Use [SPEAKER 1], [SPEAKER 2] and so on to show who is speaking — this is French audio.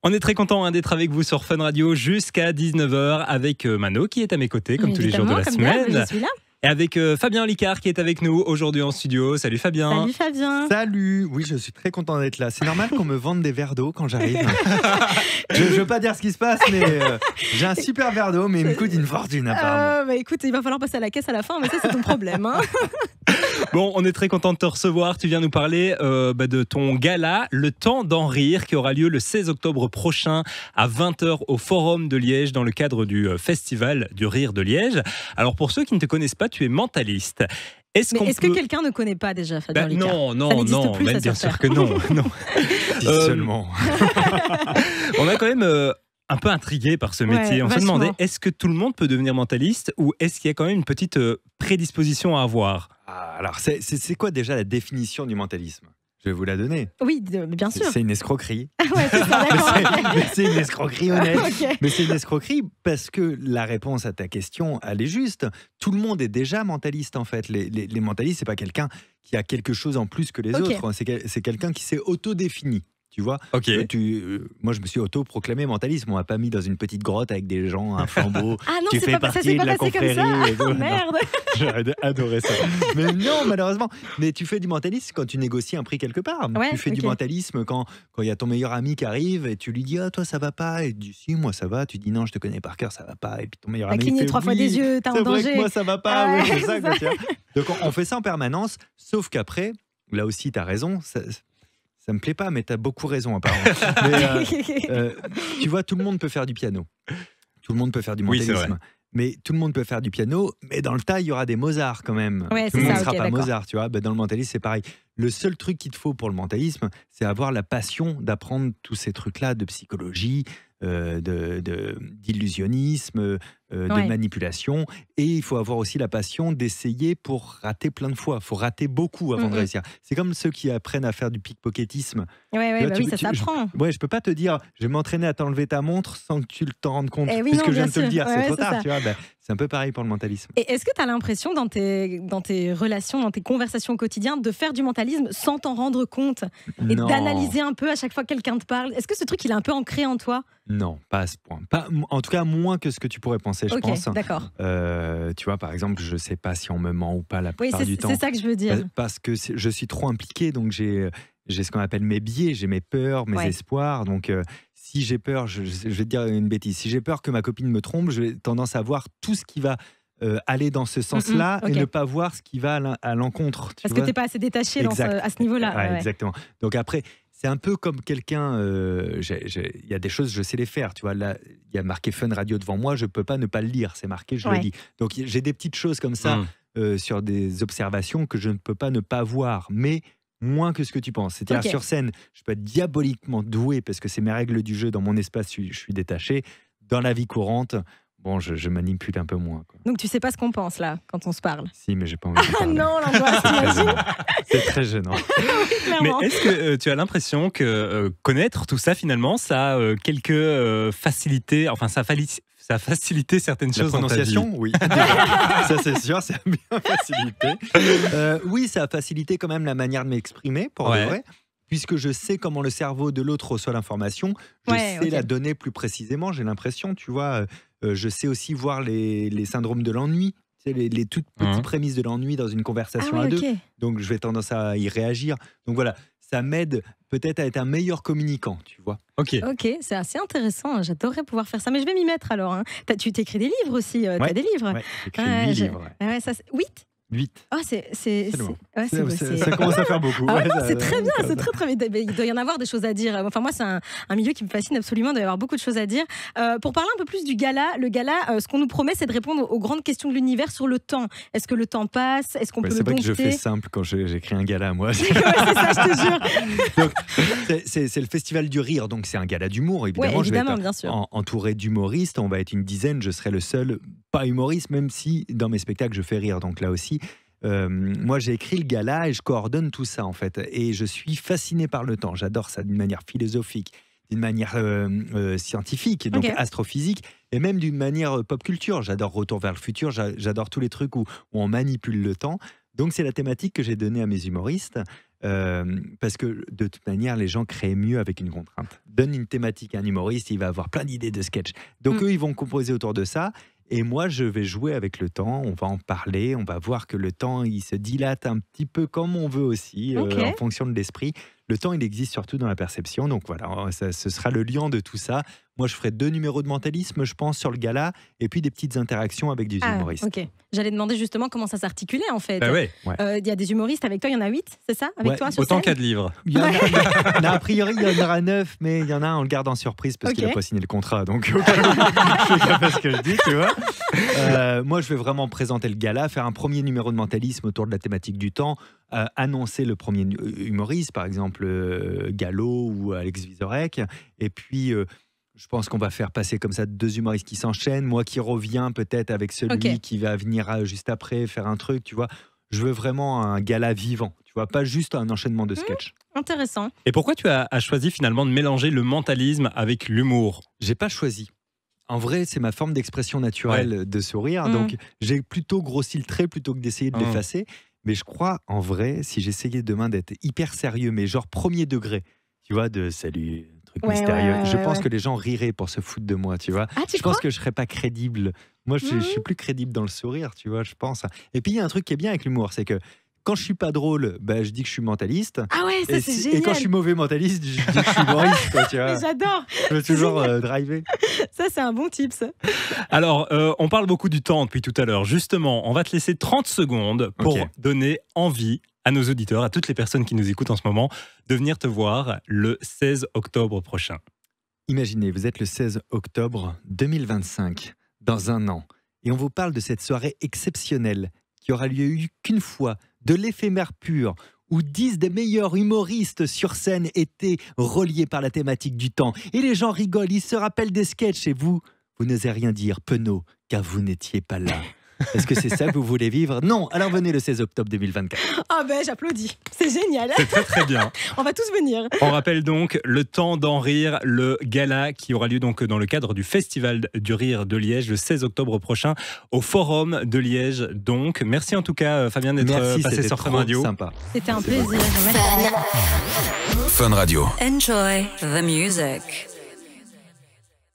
[SPEAKER 1] On est très content d'être avec vous sur Fun Radio jusqu'à 19h avec Mano qui est à mes côtés comme tous les jours de la semaine.
[SPEAKER 2] Je suis là.
[SPEAKER 1] Et avec Fabien Licard qui est avec nous aujourd'hui en studio. Salut Fabien.
[SPEAKER 2] Salut Fabien.
[SPEAKER 3] Salut, oui je suis très content d'être là. C'est normal qu'on me vende des verres d'eau quand j'arrive. Je veux pas dire ce qui se passe, mais j'ai un super verre d'eau, mais il me coûte une fortune apparemment.
[SPEAKER 2] Écoute, il va falloir passer à la caisse à la fin, mais ça c'est ton problème. Hein.
[SPEAKER 1] Bon, on est très content de te recevoir. Tu viens nous parler de ton gala, Le Temps d'en rire, qui aura lieu le 16 octobre prochain à 20h au Forum de Liège dans le cadre du Festival du Rire de Liège. Alors pour ceux qui ne te connaissent pas, tu es mentaliste. Est-ce
[SPEAKER 2] que quelqu'un ne connaît pas déjà Fabien Licard ?
[SPEAKER 1] Non,
[SPEAKER 2] plus, ça,
[SPEAKER 1] bien sûr que non.
[SPEAKER 3] Seulement.
[SPEAKER 1] On a quand même un peu intrigué par ce métier. On se demandait, est-ce que tout le monde peut devenir mentaliste ou est-ce qu'il y a quand même une petite prédisposition à avoir ?
[SPEAKER 3] Alors, c'est quoi déjà la définition du mentalisme ? Je vais vous la donner.
[SPEAKER 2] Oui, bien sûr.
[SPEAKER 3] C'est une escroquerie.
[SPEAKER 2] Ouais, c'est ça,
[SPEAKER 3] mais c'est une escroquerie honnête.
[SPEAKER 2] Okay.
[SPEAKER 3] Mais c'est une escroquerie parce que la réponse à ta question, elle est juste. Tout le monde est déjà mentaliste en fait. Les mentalistes, c'est pas quelqu'un qui a quelque chose en plus que les autres. C'est quelqu'un qui s'est autodéfini. Tu vois, moi je me suis auto-proclamé mentaliste. On m'a pas mis dans une petite grotte avec des gens, un flambeau.
[SPEAKER 2] Ah non,
[SPEAKER 3] tu fais partie de la confrérie.
[SPEAKER 2] Oh, merde.
[SPEAKER 3] J'aurais adoré ça. Mais non, malheureusement. Mais tu fais du mentalisme quand tu négocies un prix quelque part.
[SPEAKER 2] Ouais,
[SPEAKER 3] tu fais du mentalisme quand il y a ton meilleur ami qui arrive et tu lui dis toi ça va pas, et tu dis si moi ça va. Tu dis non, je te connais par cœur, ça va pas. Et puis ton meilleur ami
[SPEAKER 2] cligné
[SPEAKER 3] fait
[SPEAKER 2] 3 fois des yeux, t'es en danger.
[SPEAKER 3] C'est vrai que moi ça va pas. Oui, c'est ça. Donc on fait ça en permanence. Sauf qu'après, là aussi t'as raison. Ça me plaît pas, mais tu as beaucoup raison apparemment. Mais, tu vois, tout le monde peut faire du piano. Tout le monde peut faire du mentalisme. Mais tout le monde peut faire du piano, mais dans le tas, il y aura des Mozart quand même.
[SPEAKER 2] Ouais,
[SPEAKER 3] tout le monde ne sera pas
[SPEAKER 2] d'accord.
[SPEAKER 3] Mozart, tu vois. Dans le mentalisme, c'est pareil. Le seul truc qu'il te faut pour le mentalisme, c'est avoir la passion d'apprendre tous ces trucs-là de psychologie, d'illusionnisme, de manipulation. Et il faut avoir aussi la passion d'essayer pour rater plein de fois. Il faut rater beaucoup avant de réussir. C'est comme ceux qui apprennent à faire du pickpocketisme.
[SPEAKER 2] Ça s'apprend.
[SPEAKER 3] Je peux pas te dire, je vais m'entraîner à t'enlever ta montre sans que tu t'en rendes compte.
[SPEAKER 2] Oui,
[SPEAKER 3] puisque
[SPEAKER 2] non,
[SPEAKER 3] je viens de te le dire, c'est trop
[SPEAKER 2] ça.
[SPEAKER 3] tard. Tu vois, c'est un peu pareil pour le mentalisme.
[SPEAKER 2] Et est-ce que tu as l'impression dans tes relations, dans tes conversations au quotidien, de faire du mentalisme sans t'en rendre compte et d'analyser un peu à chaque fois que quelqu'un te parle ? Est-ce que ce truc, il est un peu ancré en toi ?
[SPEAKER 3] Non, pas à ce point. En tout cas, moins que ce que tu pourrais penser, je pense.
[SPEAKER 2] D'accord.
[SPEAKER 3] Tu vois, par exemple, je sais pas si on me ment ou pas la plupart du temps.
[SPEAKER 2] C'est ça que je veux dire.
[SPEAKER 3] Parce que je suis trop impliqué, donc j'ai ce qu'on appelle mes biais, j'ai mes peurs, mes espoirs. Donc, si j'ai peur, je vais te dire une bêtise. Si j'ai peur que ma copine me trompe, j'ai tendance à voir tout ce qui va aller dans ce sens-là et ne pas voir ce qui va à l'encontre.
[SPEAKER 2] Parce que tu n'es pas assez détaché à ce niveau-là.
[SPEAKER 3] Exactement. Donc après, c'est un peu comme quelqu'un, il y a des choses, je sais les faire. Tu vois, là, il y a marqué Fun Radio devant moi, je ne peux pas ne pas le lire. C'est marqué, je le lis. Donc j'ai des petites choses comme ça sur des observations que je ne peux pas ne pas voir. Mais moins que ce que tu penses. C'est-à-dire sur scène, je peux être diaboliquement doué parce que c'est mes règles du jeu. Dans mon espace, je suis détaché. Dans la vie courante, je manipule un peu moins. Quoi.
[SPEAKER 2] Donc tu sais pas ce qu'on pense là, quand on se parle.
[SPEAKER 3] Si, mais j'ai pas envie de parler.
[SPEAKER 2] Non, l'angoisse, t'imagines ?
[SPEAKER 3] C'est très gênant.
[SPEAKER 1] Mais est-ce que tu as l'impression que connaître tout ça, finalement, ça a quelques facilités, enfin ça a facilité certaines choses dans ta vie ?
[SPEAKER 3] La prononciation, oui. Ça c'est sûr, ça a bien facilité. Oui, ça a facilité quand même la manière de m'exprimer, pour de vrai. Puisque je sais comment le cerveau de l'autre reçoit l'information, je sais la donner plus précisément, j'ai l'impression, tu vois. Je sais aussi voir les syndromes de l'ennui, tu sais, les toutes petites prémices de l'ennui dans une conversation à deux. Donc, je vais tendance à y réagir. Donc, voilà, ça m'aide peut-être à être un meilleur communicant, tu vois.
[SPEAKER 2] Ok, c'est assez intéressant. J'adorerais pouvoir faire ça. Mais je vais m'y mettre alors. Hein. Tu t'écris des livres aussi. Tu as des livres.
[SPEAKER 3] Ouais, j'écris 8 livres.
[SPEAKER 2] 8
[SPEAKER 3] 8.
[SPEAKER 2] Ah, c'est beau.
[SPEAKER 3] Ça commence à faire beaucoup.
[SPEAKER 2] C'est très bien, c'est très bien. Il doit y en avoir des choses à dire. Enfin, moi, c'est un milieu qui me fascine absolument. Il doit y avoir beaucoup de choses à dire. Pour parler un peu plus du gala, le gala, ce qu'on nous promet, c'est de répondre aux grandes questions de l'univers sur le temps. Est-ce que le temps passe ? Est-ce qu'on peut le dompter ?
[SPEAKER 3] C'est vrai que je fais simple quand j'écris un gala, moi.
[SPEAKER 2] C'est ça, je te jure.
[SPEAKER 3] Donc, c'est le Festival du Rire, donc c'est un gala d'humour, évidemment.
[SPEAKER 2] Évidemment,
[SPEAKER 3] je vais être entouré d'humoristes. On va être une dizaine. Je serai le seul pas humoriste, même si dans mes spectacles, je fais rire. Donc là aussi... moi j'ai écrit le gala et je coordonne tout ça en fait et je suis fasciné par le temps, j'adore ça d'une manière philosophique, d'une manière scientifique, donc astrophysique et même d'une manière pop culture, j'adore Retour vers le futur, j'adore tous les trucs où on manipule le temps, donc c'est la thématique que j'ai donnée à mes humoristes parce que de toute manière, les gens créent mieux avec une contrainte. Donne une thématique à un humoriste, il va avoir plein d'idées de sketch. Donc eux, ils vont composer autour de ça. Et moi, je vais jouer avec le temps, on va en parler, on va voir que le temps, il se dilate un petit peu comme on veut aussi, en fonction de l'esprit. Le temps, il existe surtout dans la perception. Donc voilà, ce sera le lien de tout ça. Moi, je ferai 2 numéros de mentalisme, je pense, sur le gala, et puis des petites interactions avec des humoristes.
[SPEAKER 2] Ok. J'allais demander justement comment ça s'articulait, en fait.
[SPEAKER 1] Bah ouais.
[SPEAKER 2] Y a des humoristes avec toi, il y en a 8, c'est ça avec toi, sur
[SPEAKER 1] autant
[SPEAKER 2] scène
[SPEAKER 1] qu'il y a de livres.
[SPEAKER 3] A priori, il y en aura 9, mais il y en a un, on le garde en surprise parce qu'il n'a pas signé le contrat. Donc, je sais pas ce que je dis, tu vois. Moi, je vais vraiment présenter le gala, faire un premier numéro de mentalisme autour de la thématique du temps, annoncer le premier humoriste, par exemple Gallo ou Alex Vizorek, et puis je pense qu'on va faire passer comme ça 2 humoristes qui s'enchaînent, moi qui reviens peut-être avec celui qui va venir juste après faire un truc, tu vois. Je veux vraiment un gala vivant, tu vois, pas juste un enchaînement de sketchs.
[SPEAKER 2] Intéressant.
[SPEAKER 1] Et pourquoi tu as choisi finalement de mélanger le mentalisme avec l'humour?
[SPEAKER 3] J'ai pas choisi. En vrai, c'est ma forme d'expression naturelle de sourire, donc j'ai plutôt grossi le trait plutôt que d'essayer de l'effacer. Mais je crois, en vrai, si j'essayais demain d'être hyper sérieux, mais genre premier degré, tu vois, de salut, truc mystérieux, je pense que les gens riraient pour se foutre de moi, tu vois. Je pense que je serais pas crédible. Moi, je suis plus crédible dans le sourire, tu vois, je pense. Et puis, il y a un truc qui est bien avec l'humour, c'est que quand je suis pas drôle, je dis que je suis mentaliste.
[SPEAKER 2] Ah ouais, ça c'est génial.
[SPEAKER 3] Et quand je suis mauvais mentaliste, je dis que je suis humoriste, quoi, tu vois.
[SPEAKER 2] J'adore.
[SPEAKER 3] Je veux toujours driver.
[SPEAKER 2] Ça, c'est un bon tips.
[SPEAKER 1] Alors, on parle beaucoup du temps depuis tout à l'heure. Justement, on va te laisser 30 secondes pour donner envie à nos auditeurs, à toutes les personnes qui nous écoutent en ce moment, de venir te voir le 16 octobre prochain.
[SPEAKER 3] Imaginez, vous êtes le 16 octobre 2025, dans un an, et on vous parle de cette soirée exceptionnelle qui aura lieu qu'une fois, de l'éphémère pur, où 10 des meilleurs humoristes sur scène étaient reliés par la thématique du temps. Et les gens rigolent, ils se rappellent des sketchs, et vous n'osez rien dire, penaud, car vous n'étiez pas là. Est-ce que c'est ça que vous voulez vivre? Non, alors venez le 16 octobre 2024.
[SPEAKER 2] Ah j'applaudis, c'est génial.
[SPEAKER 1] C'est très très bien.
[SPEAKER 2] On va tous venir.
[SPEAKER 1] On rappelle donc le temps d'en rire, le gala qui aura lieu donc dans le cadre du Festival du Rire de Liège le 16 octobre prochain au Forum de Liège. Donc, merci en tout cas Fabien d'être passé sur Fun Radio.
[SPEAKER 3] Sympa.
[SPEAKER 2] C'était un plaisir.
[SPEAKER 4] Fun Radio. Enjoy the music.